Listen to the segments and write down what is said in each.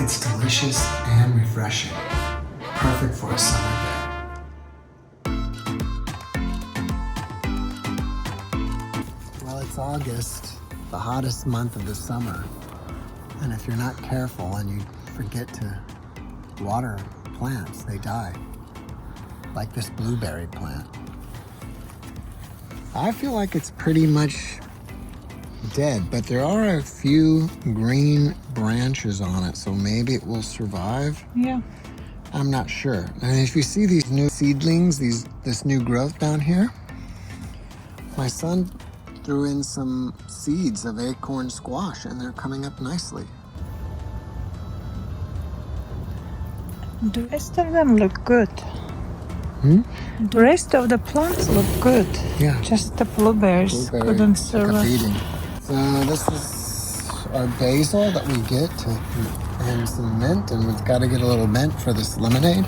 It's delicious and refreshing. Perfect for a summer day. Well, it's August, the hottest month of the summer. And if you're not careful and you forget to water plants, they die. Like this blueberry plant. I feel like it's pretty much dead, but there are a few green branches on it, so maybe it will survive. Yeah. I'm not sure. And if you see these new seedlings, this new growth down here, my son threw in some seeds of acorn squash and they're coming up nicely. The rest of them look good. The rest of the plants look good. Yeah. Just the blueberries couldn't took a survive. beating. So this is our basil that we get and some mint, and we've got to get a little mint for this lemonade.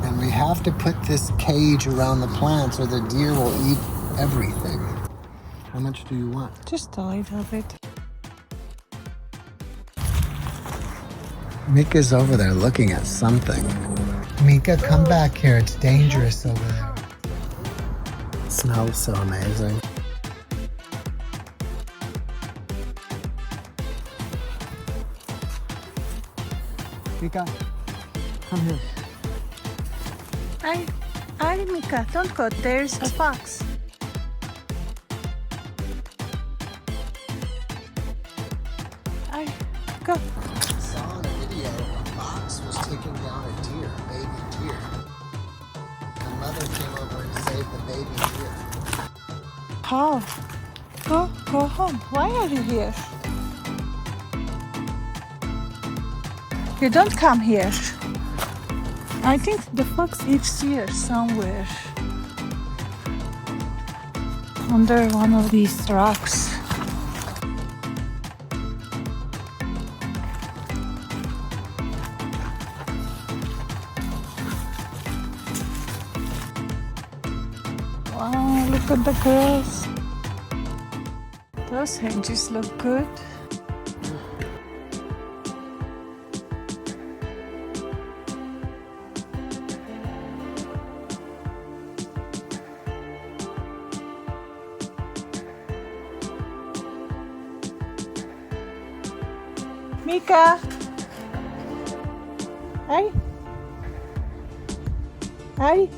And we have to put this cage around the plants or the deer will eat everything. How much do you want? Just a little bit. Mika's over there looking at something. Mika, come back here. It's dangerous over there. It smells so amazing. Mika, come here. Ay, Mika, don't go. There's a fox. Ay, go. I saw in a video a fox was taking down a deer, a baby deer. The mother came over and saved the baby deer. How? Go home. Why are you here? You don't come here. I think the fox lives here somewhere. Under one of these rocks. Wow, look at the grass. Those hedges look good. Mika! Ay! Ay!